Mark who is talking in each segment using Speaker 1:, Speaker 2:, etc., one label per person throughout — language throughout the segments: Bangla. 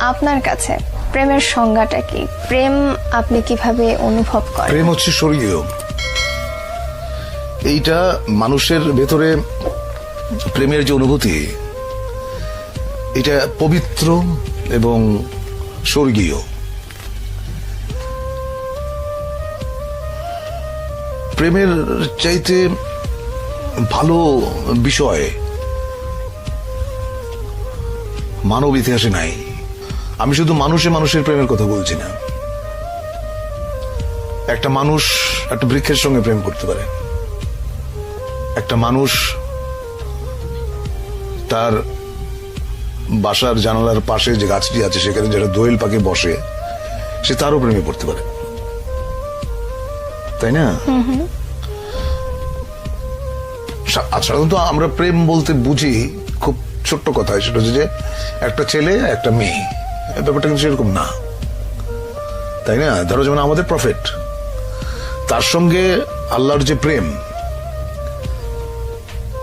Speaker 1: আপনার কাছে প্রেমের সংজ্ঞাটা কি? প্রেম আপনি কিভাবে অনুভব করেন?
Speaker 2: প্রেম হচ্ছে স্বর্গীয়। এইটা মানুষের ভেতরে প্রেমের যে অনুভূতি, এটা পবিত্র এবং স্বর্গীয়। প্রেমের চাইতে ভালো বিষয় মানব ইতিহাসে নাই। আমি শুধু মানুষের প্রেমের কথা বলছি না। একটা মানুষ একটা বৃক্ষের সঙ্গে প্রেম করতে পারে, একটা মানুষ তার বাসার জানালার পাশে যে গাছটি আছে সেখানে যেটা দোয়েল পাখি বসে, সে তারও প্রেমে পড়তে পারে, তাই না? সাধারণত আমরা প্রেম বলতে বুঝি খুব ছোট্ট কথা, সেটা হচ্ছে যে একটা ছেলে একটা মেয়ে। ব্যাপারটা কিন্তু সেরকম না, তাই না? ধরো যেমন আমাদের প্রফেট, তার সঙ্গে আল্লাহর যে প্রেম,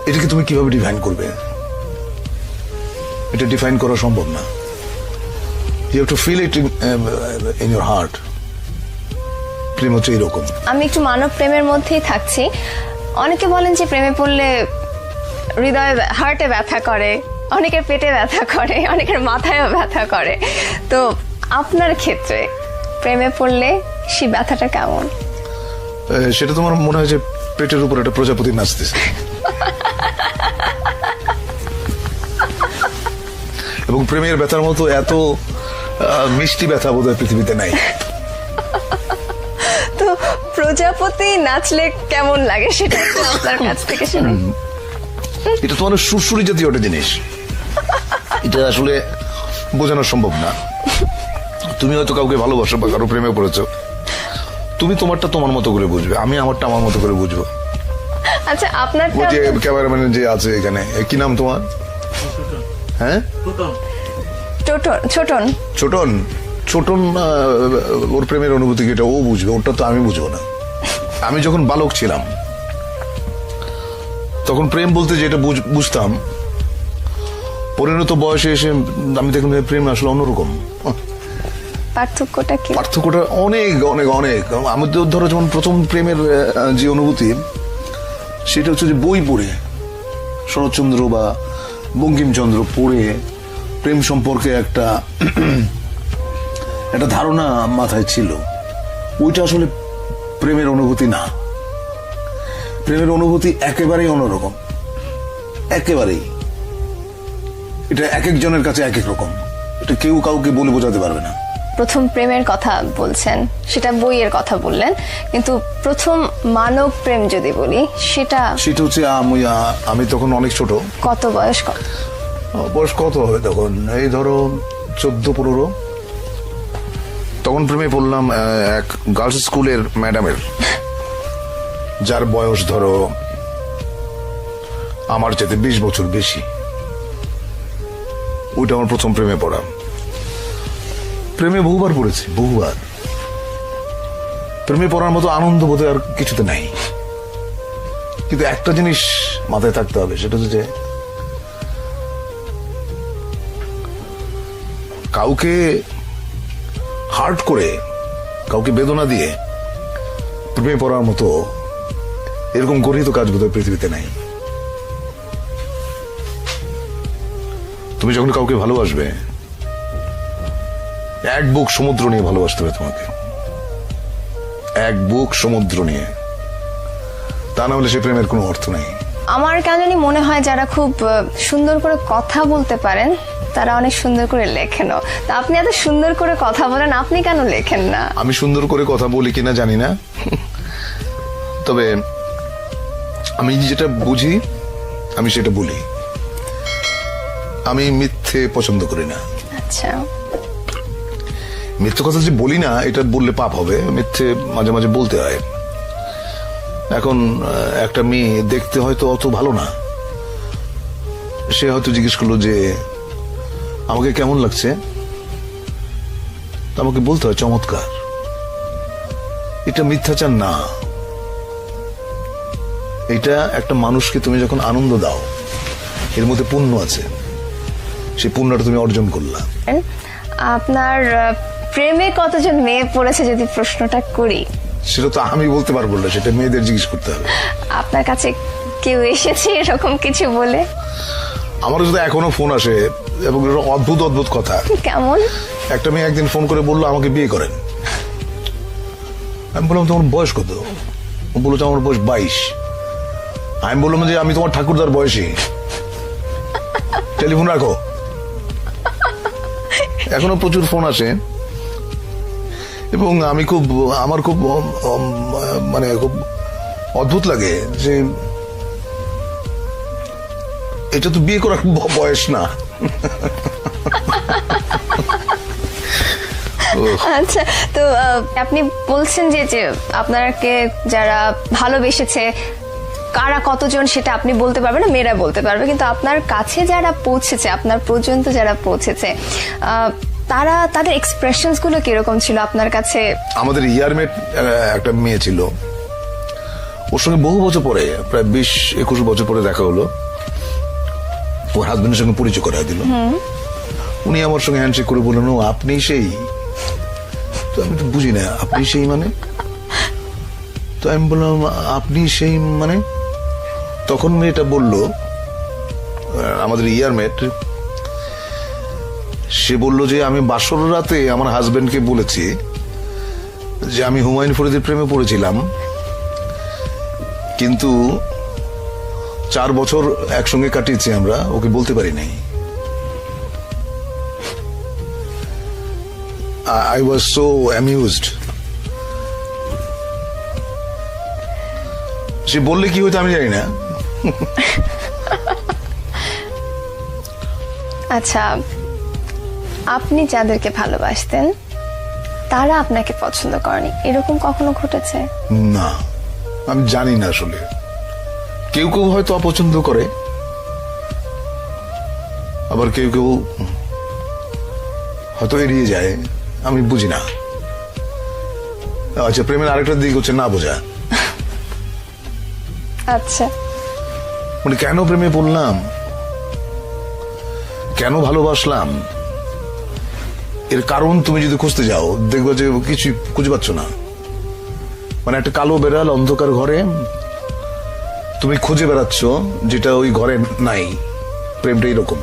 Speaker 2: এটাকে তুমি কিভাবে ডিফাইন করবে? এটা ডিফাইন করা সম্ভব না। You have to feel it in your heart. প্রেম হচ্ছে এরকম।
Speaker 1: আমি একটু মানব প্রেমের মধ্যেই থাকছি। অনেকে বলেন যে প্রেমে পড়লে হৃদয়ে হার্টে ব্যথা করে, অনেকের পেটে ব্যথা করে, অনেকের মাথায়ও ব্যথা করে। তো আপনার ক্ষেত্রে প্রেমে পড়লে সেই ব্যথাটা কেমন?
Speaker 2: সেটা তোমার মনে হয় যে পেটের উপর একটা প্রজাপতি নাচতেছে, এবং প্রেমের ব্যথার মতো এত মিষ্টি ব্যথা বোধহয় পৃথিবীতে নাই।
Speaker 1: তো প্রজাপতি নাচলে কেমন লাগে সেটা একটু আপনার কাছ থেকে শুনি।
Speaker 2: এটা তোমার সুরসুরি জাতীয় একটা জিনিস, এটা আসলে বোঝানো সম্ভব না। তুমি হয়তো কাউকে ভালোবাসো বা কারো প্রেমে পড়েছো, তুমি তোমারটা তোমার মতো করে বুঝবে, আমি আমারটা আমার মতো করে বুঝবো।
Speaker 1: আচ্ছা, আপনার
Speaker 2: ওই যে ক্যামেরাম্যান যে আছে এখানে, কি নাম তোমার? হ্যাঁ,
Speaker 1: ছোটন।
Speaker 2: ছোটন। ছোটন ওর প্রেমের অনুভূতি কি এটা ও বুঝবে, ওটা তো আমি বুঝবো না। আমি যখন বালক ছিলাম তখন প্রেম বলতে যেটা বুঝতাম, পরিণত বয়সে এসে আমি দেখলাম প্রেম আসলে অন্যরকম।
Speaker 1: পার্থক্যটা কি?
Speaker 2: পার্থক্যটা অনেক অনেক অনেক। আমি তো ধরো যেমন প্রথম প্রেমের যে অনুভূতি, সেটা হচ্ছে যে বই পড়ে, শরৎচন্দ্র বা বঙ্কিমচন্দ্র পড়ে প্রেম সম্পর্কে একটা ধারণা মাথায় ছিল। ওইটা আসলে প্রেমের অনুভূতি না। প্রেমের অনুভূতি একেবারেই অন্যরকম, একেবারেই। এটা এক একজনের কাছে এক এক রকম, এটা কেউ কাউকে বলে বোঝাতে পারবে না।
Speaker 1: প্রথম প্রেমের কথা বলছেন, সেটা বইয়ের কথা বললেন, কিন্তু প্রথম মানব প্রেম যদি বলি সেটা
Speaker 2: হচ্ছে আমি তখন অনেক ছোট।
Speaker 1: কত বয়স?
Speaker 2: বয়স কত হবে তখন? এই ধরো 14-15। তখন প্রেমে পড়লাম এক গার্লস স্কুলের ম্যাডামের, যার বয়স ধরো আমার চাইতে 20 বছর বেশি। ওইটা আমার প্রথম প্রেমে পড়া। প্রেমে বহুবার পড়েছি, বহুবার। প্রেমে পড়ার মতো আনন্দ বোধ আর কিছুতে নাই। কিন্তু একটা জিনিস মাথায় থাকতে হবে, সেটা হচ্ছে যে কাউকে হার্ট করে, কাউকে বেদনা দিয়ে প্রেমে পড়ার মতো এরকম গরিত কাজ বোধহয় পৃথিবীতে নাই। তুমি যখন কাউকে ভালোবাসবে, এক বুক সমুদ্র নিয়ে ভালোবাসতে হবে তোমাকে, এক বুক সমুদ্র নিয়ে। তা না হলে সে প্রেমের কোনো অর্থ নেই।
Speaker 1: আমার কেন জানি মনে হয় যারা খুব সুন্দর করে কথা বলতে পারেন তারা অনেক সুন্দর করে লেখেনও। তা আপনি এত সুন্দর করে কথা বলেন, আপনি কেন লেখেন না?
Speaker 2: আমি সুন্দর করে কথা বলি কিনা জানি না, তবে আমি যেটা বুঝি আমি সেটা বলি। আমি মিথ্যে পছন্দ করি না।
Speaker 1: আচ্ছা,
Speaker 2: মিথ্যে কথা যে বলি না, এটা বললে পাপ হবে। মিথ্যে মাঝে মাঝে বলতে হয়। এখন একটা মেয়ে দেখতে হয়তো অত ভালো না, সে হয়তো জিজ্ঞেস করলো যে আমাকে কেমন লাগছে, আমাকে বলতে হয় চমৎকার। এটা মিথ্যাচার না, এটা একটা মানুষকে তুমি যখন আনন্দ দাও, এর মধ্যে পুণ্য আছে, সেই পুণ্যটা তুমি অর্জন করলা।
Speaker 1: আপনার প্রেমে কতজন মেয়ে পড়েছে যদি প্রশ্নটা করি?
Speaker 2: সেটা তো আমি বলতে পারবো না, সেটা মেয়েদের জিজ্ঞেস করতে হবে।
Speaker 1: আপনার কাছে কেউ এসেছে এরকম কিছু বলে?
Speaker 2: আমার সাথে এখনো ফোন আসে এবং এরকম অদ্ভুত অদ্ভুত কথা।
Speaker 1: কেমন?
Speaker 2: একটা মেয়ে একদিন ফোন করে বললো আমাকে বিয়ে করেন। আমি বললাম তোমার বয়স কত? ও বললো যে আমার বয়স 22। আমি বললাম যে আমি তোমার ঠাকুরদার বয়সী, টেলিফোন রাখো। এখনো প্রচুর ফোন আসে এবং আমার খুব মানে খুব অদ্ভুত লাগে যে এটা তো বিয়ে করার বয়স না।
Speaker 1: আচ্ছা, তো আপনি বলছেন যে আপনাকে যারা ভালোবেসেছে কারা কতজন সেটা আপনি বলতে পারবেন না, মেয়েরা বলতে পারবে, কিন্তু আপনার কাছে যারা পৌঁছেছে, আপনার পর্যন্ত যারা পৌঁছেছে, তারা তাদের এক্সপ্রেশনস গুলো কিরকম ছিল আপনার কাছে?
Speaker 2: আমাদের ইয়ারমেট একটা মেয়ে ছিল, ওর সঙ্গে বহু বছর পরে, প্রায় 20-21 বছর পরে দেখা হলো। ওর হাজবেন্ডের সঙ্গে পরিচয় করা দিল। উনি আমার সঙ্গে হ্যান্ডশেক করে বললেন, ও আপনি সেই? তো আমি তো বুঝি না, আপনি সেই মানে? তো আমি বললাম আপনি সেই মানে? তখন মেয়েটা বলল, আমাদের ইয়ারমেট, সে বলল যে আমি বাসর রাতে আমার হাজবেন্ডকে বলেছি যে আমি হুমায়ুন ফরিদের প্রেমে পড়েছিলাম, কিন্তু 4 বছর একসঙ্গে কাটিয়েছি আমরা, ওকে বলতে পারি নাই। I was so amused. সে বললে কি হতো আমি জানি না।
Speaker 1: আচ্ছা, আপনি যাদেরকে ভালোবাসতেন তারা আপনাকে পছন্দ করেনি, এরকম কখনো ঘটেছে?
Speaker 2: না, আমি জানি না আসলে। কেউ কেউ হয়তো অপছন্দ করে, আবার কেউ কেউ হয়তো এড়িয়ে যায়, আমি বুঝি না। আচ্ছা, প্রেমের আরেকটা দিক হচ্ছে না বোঝা।
Speaker 1: আচ্ছা,
Speaker 2: মানে কেন প্রেমে পড়লাম, কেন ভালোবাসলাম, এর কারণ তুমি যদি খুঁজতে যাও দেখবে যে কিছু খুঁজে পাচ্ছ না। মানে একটা কালো বেড়াল অন্ধকার ঘরে, তুমি খুঁজে বেড়াচ্ছ যেটা ওই ঘরে নাই। প্রেমটা এরকম।